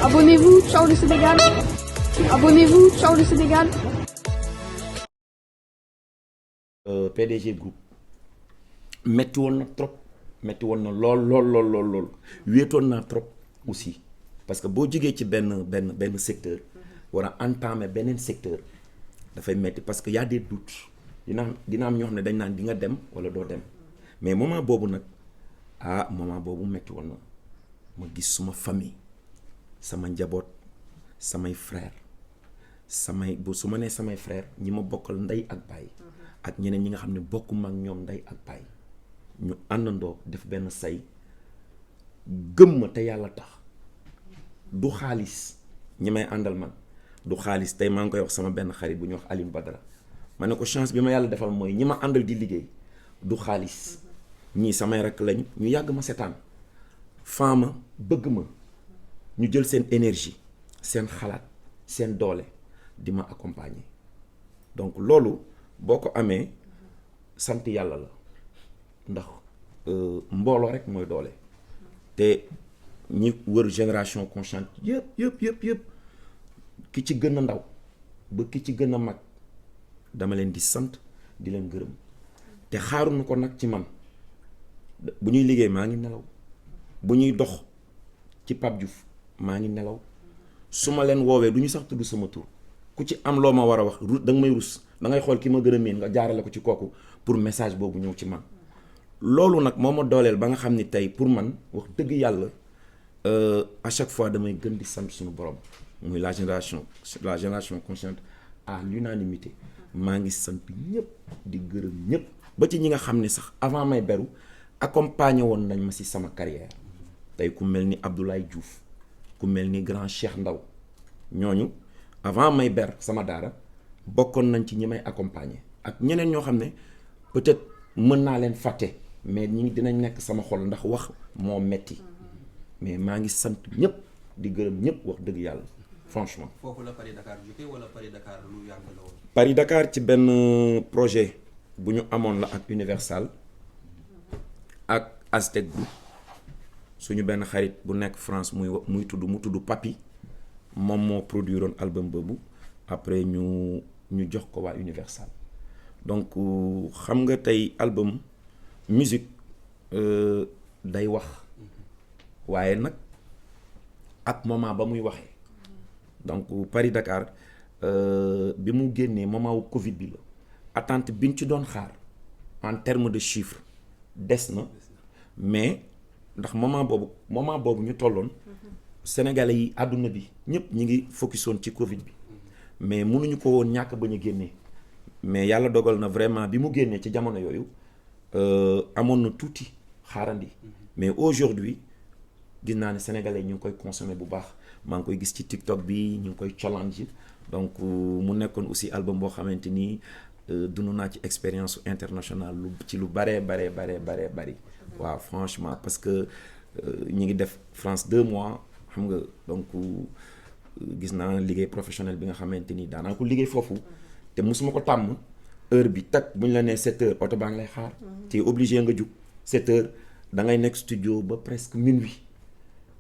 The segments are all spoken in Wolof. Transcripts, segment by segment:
Abonnez-vous, ciao le Sénégal. Abonnez-vous, ciao le Sénégal. PDG groupe metti woon na trop metti woon na lool wéetoon naa trop aussi parce que boo jógee ci benn secteur war a entamer beneen secteur dafay metti parce que y a des doutes dina am ñoo xam ne dañ naan di nga dem wala doo dem mais moment boobu nag moment boobu metti woon na ma gis suma famille sama njaboot samay frère su ma nee samay frère ñi ma bokkal ndey ak baay ak ñeneen ñi nga xam ne bokkuma ak ñoom ndey ak baay ñu àndandoo def benn say gëm ma te yàlla tax du xaalis ñi may àndal man du xaalis tey maa ngi koy wax sama benn xarit bu ñuy wax Alim Badara ma ne ko chance bi ma yàlla defal mooy ñi ma àndal di liggéey du xaalis ñii samay rakk lañ ñu yàgg ma setaan faama bëgg ma ñu jël seen énergie seen xalaat seen doole di ma accompagner donc loolu boo ko amee sant yàlla la ndax mbooloo rek mooy doole te ñi wër génération consciente yëpp ki ci gën a ndaw ba ki ci gën a mag dama leen di sant di leen gërëm te xaaruñu ko nag ci man bu ñuy liggéey maa ngi nelaw bu ñuy dox ci Pape Diouf maa ngi nelaw su ma leen woowee du ñu sax tudd sama tur ku ci am loo ma war a wax da nga may rus da ngay xool ki ma gën a miin nga jaarale ko ci kooku pour message boobu ñëw ci man loolu nag moo ma dooleel ba nga xam ni tey pour man wax dëgg yàlla à chaque fois damay gën di sant suñu borom muy la génération consciente à l'unanimité maa ngi sant ñëpp di gërëm ñëpp ba ci ñi nga xam ne sax avant may beru accompagné woon nañ ma si sama carrière tey ku mel ni Abdoulaye Diouf ku mel ni grand Cheikh Ndaw ñooñu avant may ber sama daara bokkoon nañ ci ñi may accompagner ak ñeneen ñoo xam ne peut-être mën naa leen fàtte mais ñi dinañ nekk sama xol ndax wax moo metti mais maa ngi sant ñëpp di gërëm ñëpp wax dëgg yàlla franchement. foofu la Paris Dakar jóge wala Paris Dakar lu yàgg la woon. Paris Dakar ci benn projet bu ñu amoon la ak Universal ak Aztec Group suñu benn xarit bu nekk France mu tudd Papi moom moo produire woon album boobu après ñu jox ko waa Universal donc xam nga tey album musique day wax waaye nag ak moment ba muy waxee donc Paris Dakar bi mu génnee moment wu Covid bi la attente bi ñu ci doon xaar en terme de chiffre des na mais ndax moment boobu ñu tolloon Sénégalais yi àdduna bi ñëpp ñi ngi focusoon ci Covid bi mais mënuñu ko woon ñàkk ba ñu génnee mais yàlla dogal na vraiment bi mu génnee ci jamono yooyu amoon na tuuti xaarandi mais aujourd'hui gis naa ne Sénégalais yi ñu ngi koy consommer bu baax maa ngi koy gis ci TikTok bi ñu ngi koy challenge donc mu nekkoon aussi album boo xamante ni dund naa ci expérience internationale lu bari waaw franchement parce que ñi ngi def France 2 mois xam nga donc gis naa liggéey professionnel bi nga xamante ni daanaa ko liggéey foofu te musuma ko tàmm heure bi tag bu ñu la nee 7 heures oto baa ngi lay xaar te obligé nga jug 7 heures da ngay nekk studio ba presque minuit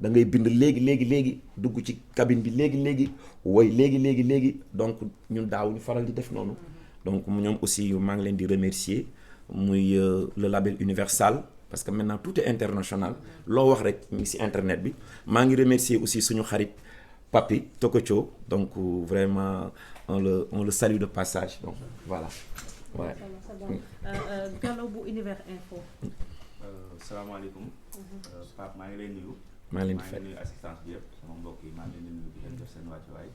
da ngay bind léegi dugg ci cabine bi léegi woy léegi donc ñun daawuñu faral di def noonu donc ñoom aussi maa ngi leen di remercier muy le label Universal parce que maintenant tout est international loo wax rek ñu ngi ci internet bi maa ngi remercier aussi suñu xarit Papi Tokocho donc vraiment on le salue de passage donc voilà. Ouais. Gallo bu Univers Info. salaamaaleykum. Pape maa ngi lay nuyu. maa ngi leen di fay nuyu assistance bi yëpp sama mbokk yi maa ngi leen di nuyu di leen def seen wàccuwaay.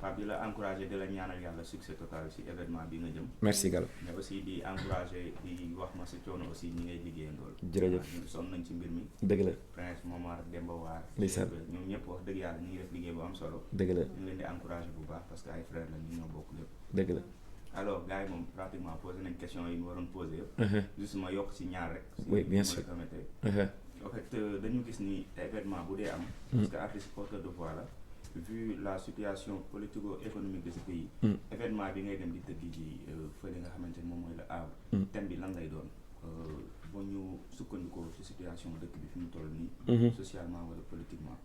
Pape di la encouragé di la ñaanal yàlla succès total ci événement bi nga jëm. merci Gallo. mais aussi di encouragé di wax ma si coono aussi ñi ngay liggéeyandool. jërëjëf ñu sonn nañ ci mbir mi. dëgg la Prince Momar Demba Waar. ndeysaan ñoom ñëpp wax dëgg yàlla ñu ngi def liggéey bu am solo. dëgg la ñu leen di encouragé bu baax parce que ay frères la ñu ñoo bokk lépp. dëgg la. alors gars yi moom pratiquement posé nañ question yi ñu waroon posé yëpp. justement yokk ci ñaar rek. oui bien sûr en fait dañu gis ni événement bu dee am. parce que artiste porteur de voix la. vu la situation politico-économique de ce pays. événement bi ngay dem di tëgg ji fële nga xamante ni moom mooy la Havre. thème bi lan lay doon boo ñu sukkandikoo ci situation dëkk bi fi mu toll nii. socialement wala politiquement.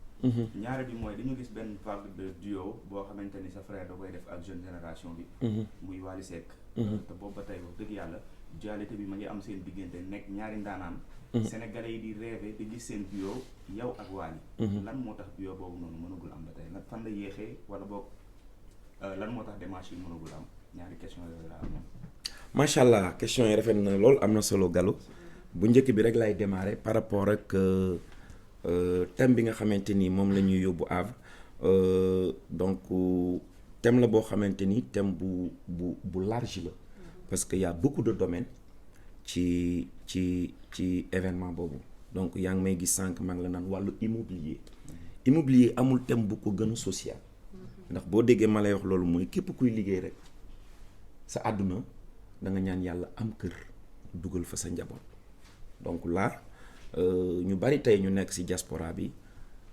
ñaare bi mooy dañu gis benn vague de duo boo xamante ni sa frère da koy def ak jeune génération bi. muy Wally Seck. te boobu ba tey wax dëgg yàlla dualité bi ma ngi am seen diggante nekk ñaari ndaanaan. Sénégalais yi di rêver di gis seen duo yow ak Wally. lan moo tax duo boobu noonu mënagul am ba tey nag fan la yéexee wala boog lan moo tax démarche yi mënagul am ñaari question yooyu laa am. macha allah question yi rafet na lool am na solo Gallo bu njëkk bi rek lay démarrer par rapport ak thème bi nga xamante ni moom la ñuy yóbbu Havre donc thème la boo xamante ni thème bu large la parce que y a beaucoup de domaines ci événement boobu donc yaa ngi may gis sànq maa ngi la naan wàllu immobilier amul thème bu ko gën a social ndax boo déggee ma lay wax loolu mooy képp kuy liggéey rek sa àdduna da nga ñaan yàlla am kër dugal fa sa njaboot donc là ñu bari tey ñu nekk ci diaspora bi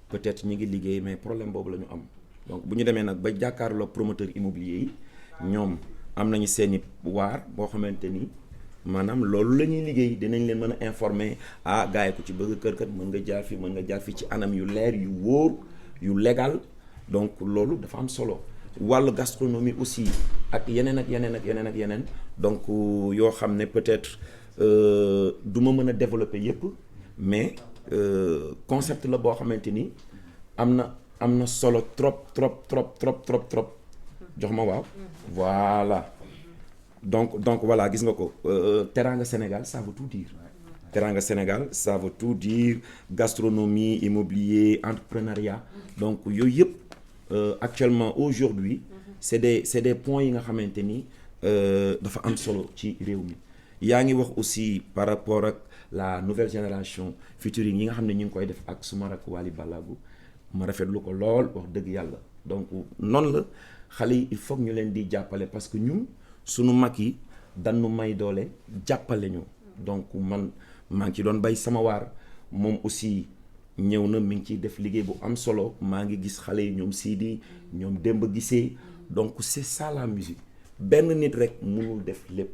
peut-être ñi ngi liggéey mais problème boobu la ñu am donc bu ñu demee nag ba jàkkaarloo promoteur immobilier yi ñoom am nañu seeni waar boo xamante ni maanaam loolu la ñuy liggéey dinañ leen mën a informer gars yi ku ci bëgg kër kat mën nga jaar fi ci anam yu leer yu wóor yu légal donc loolu dafa am solo wàllu gastronomie aussi ak yeneen donc yoo xam ne peut-être du ma mën a développer yépp mais concept la boo xamante ni am na solo trop jox ma waaw voilà donc voilà gis nga ko Teranga Sénégal ça veut tout dire Teranga Sénégal ça veut tout dire gastronomie immobilier entrepreneuriat donc yooyu yëpp actuellement aujourd'hui c'est des points yi nga xamante ni dafa am solo ci réew mi yaa ngi wax aussi par rapport ak la nouvelle génération featuring yi nga xam ne ñu ngi koy def ak suma rak Wally Ballago ma rafetlu ko lool wax dëgg yàlla donc noonu la xale yi il faut ñu leen di jàppale parce que ñun sunu mag yi dañu may doole jàppale ñu donc man maa ngi ci doon bay sama waar moom aussi ñëw na mi ngi ciy def liggéey bu am solo maa ngi gis xale yi ñoom Sidi ñoom Demba Gisee donc c'est ça la musique benn nit rek mënul def lépp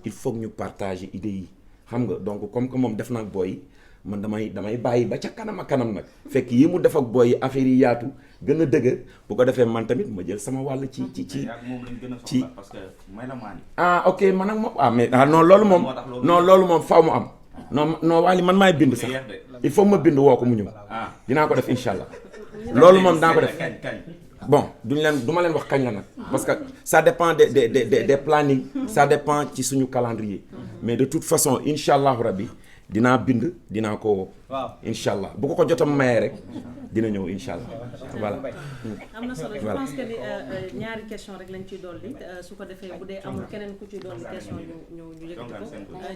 il faut ñu partager idées yi xam nga donc comme que moom def na ak booy man damay bàyyi ba ca kanam a kanam nag fekk yi mu def ak booy yi affaire yi yaatu gën a dëgër bu ko defee man tamit ma jël sama wàll ci parce que may la maani ok man ak moom mais non loolu moom faaw mu am non Wally man maay bind sax il faut ma bind woo ko mu ñëw dinaa ko def insha allah loolu moom dinaa ko def bon du ma leen wax kañ la nag parce que ça dépend des plannings ça dépend ci suñu calendrier mais de toute façon insha allahu rabbi dinaa bind dinaa ko woo insha allah bu ko jotam mayee rek dina ñëw insha allah voilà am na solo je pense que ni ñaari question rek lañ ciy dolli su ko defee bu dee amul keneen ku ciy dolli question ñu yëkkati ko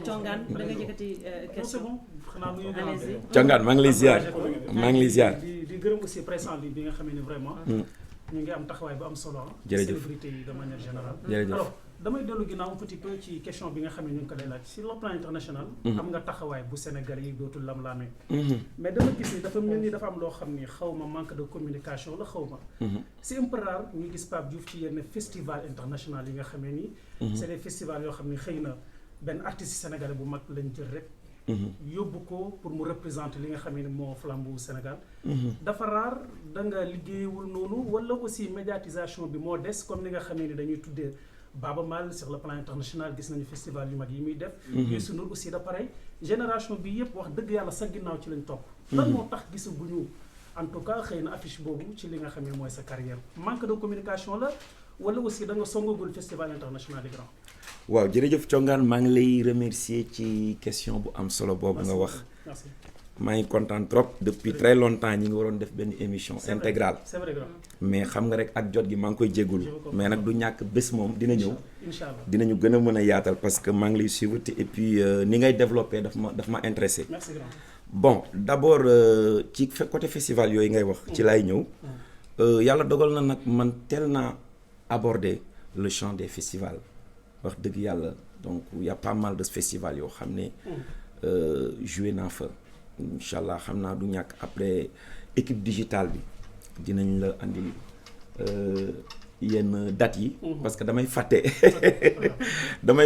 Congaan da nga yëkkati question allez-y Congaan maa ngi lay ziar di gërëm aussi presse en ligne bi nga xam ne vraiment ñu ngi am taxawaay bu am solo célébrité yi de manière générale alors damay dellu ginnaaw un petit peu ci question bi nga xam ne ñu ngi ko lay laaj sur le plan international am nga taxawaay bu Sénégal yi dootul lam-laamee mais dama gis ni dafa mel ni dafa am loo xam ni xaw ma manque de communication la xaw ma c'est un peu rare ñu gis Pape Diouf ci yenn festival international yi nga xamee ni c'est des festivals yoo xam ne xëy na benn artiste sénégalais bu mag lañ jël rek yóbbu ko pour mu représenter li nga xam ne moo flambeau Sénégal dafa rare da nga liggéeyewul noonu wala aussi médiatisation bi moo des comme ni nga xamee ni dañuy tuddee Baaba Maal sur le plan international gis nañu festival yu mag yi muy def Youssou Ndour aussi da pareil génération bi yëpp wax dëgg yàlla sa ginnaaw ci lañ topp lan moo tax gisaguñu en tout cas xëy na affiche boobu ci li nga xam ne mooy sa carrière manque de communication la wala aussi da nga songagul festival international des grands waaw jërëjëf Congaan maa ngi lay remercier ci question bu am solo boobu nga wax maa ngi kontaan trop depuis très longtemps ñi ngi waroon def benn émission intégrale c'est vrai mais xam nga rek ak jot gi maa ngi koy jégalu mais nag du ñàkk bés moom dina ñëw inchallah dinañu gën a mën a yaatal parce que maa ngi lay suivre te et puis ni ngay développer daf ma intéressé merci grand bon d'abord ci côté festival yooyu ngay wax ci laay ñëw yàlla dogal na nag man teel naa aborder le champ des festivals wax dëgg yàlla donc y a pas mal de festivals yoo xam ne joué naa fa incha allah xam naa du ñàkk après équipe digitale bi dinañ la andil yenn dates yi parce que damay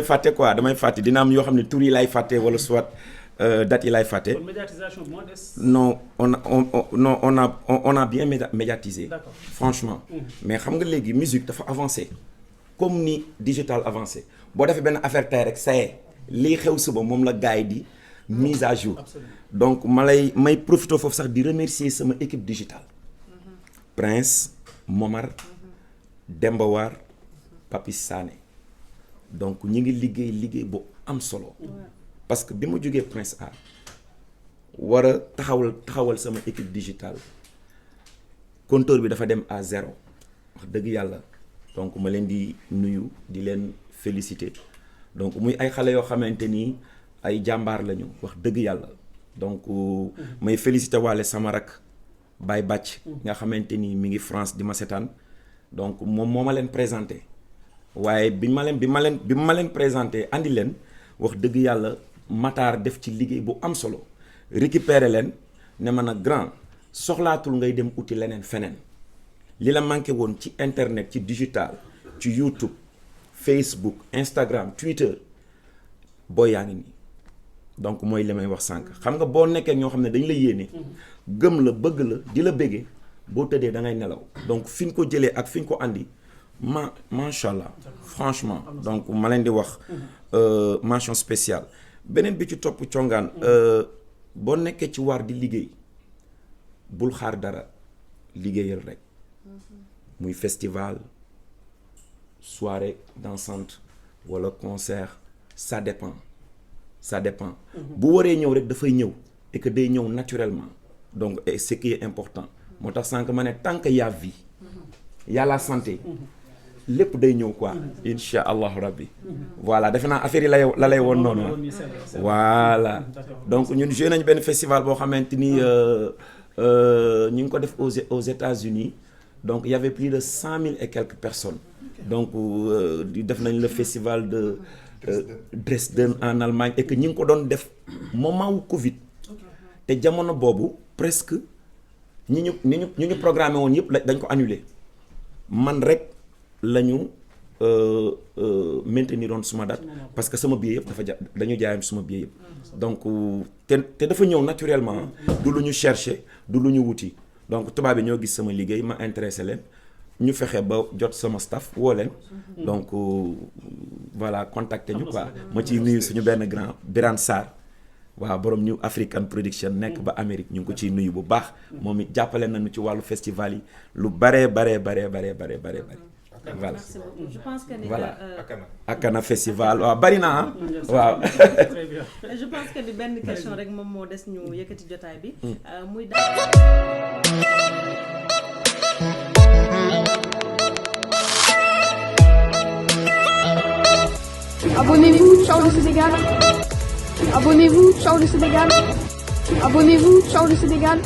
fàtte quoi dina am yoo xam ne tur yi lay fàtte wala soit date yi lay fàtte. Kon médiatisation moo des. non on a bien médiatisé. D'accord. Franchement. mais xam nga léegi musique dafa avancé comme ni digital avancé boo defee benn affaire tey rek saye lii xew suba moom la gars yi di mise à jour. Absolument. donc may profité foofu sax di remercier sama équipe digitale. Prince Momar Demba War Papis Sané donc ñi ngi liggéey bu am solo. parce que bi ma jógee Prince Art war a taxawal sama équipe digitale compteur bi dafa dem à 0 wax dëgg yàlla donc ma leen di nuyu di leen féliciter donc muy ay xale yoo xamante ni ay jàmbaar lañu wax dëgg yàlla donc may féliciter waale sama rak Baye Bàcc nga xamante ni mi ngi France di ma setaan donc moom moo ma leen présenté waaye bi ma leen présenté andi leen wax dëgg yàlla Matar def ci liggéey bu am solo récupérer leen ne ma nag grand soxlaatul ngay dem uti leneen feneen li la manqué woon ci internet ci digital ci YouTube Facebook Instagram Twitter booy yaa ngi nii donc mooy li may wax sànq xam nga boo nekkee ñoo xam ne dañ la yéene gëm la bëgg la di la bëggee boo tëddee da ngay nelaw donc fi ñu ko jëlee ak fi ñu ko andi macha allah franchement donc ma leen di wax mention spéciale beneen bi ci topp congaan boo nekkee ci waar di liggéey bul xaar dara liggéeyal rek muy festival soirée dansante wala concert ça dépend bu waree ñëw rek dafay ñëw et que day ñëw naturellement donc et ce qui est important moo tax sànq ma ne tant que y a vie y a la santé lépp day ñëw quoi insha allahu rabbi voilà defe naa affaire yi la lay woon noonu voilà donc ñun joué nañu benn festival boo xamante ni ñu ngi ko def aux États-Unis donc il y avait plus de 100 000 et quelques personnes donc def nañ le festival de Dresden en Allemagne et que ñi ngi ko doon def moment wu Covid te jamono boobu presque ñi ñu programmé woon yëpp dañ ko annulé man rek la ñu maintenir woon suma date parce que sama billet yëpp dañu jaayoon suma billet yëpp donc te dafa ñëw naturellement du lu ñu chercher du lu ñu wuti donc tubaab bi ñoo gis sama liggéey ma intéressé leen ñu fexe ba jot sama staff woo leen donc voilà contacté ñu quoi ma ciy nuyu suñu benn grand Birane Sarr waaw borom New African Production nekk ba Amérique ñu ngi ko ciy nuyu bu baax moom it jàppale nañu ci wàllu festival yi lu bare voilà merci beaucoup je pense que ni voilà Akana festival waaw bari na waaw je pense que ni benn question rek moom moo des ñu yëkkati jotaay bi muy Abonnez-vous, ciao le Sénégal. Abonnez-vous, ciao le Sénégal. Abonnez-vous, ciao le Sénégal.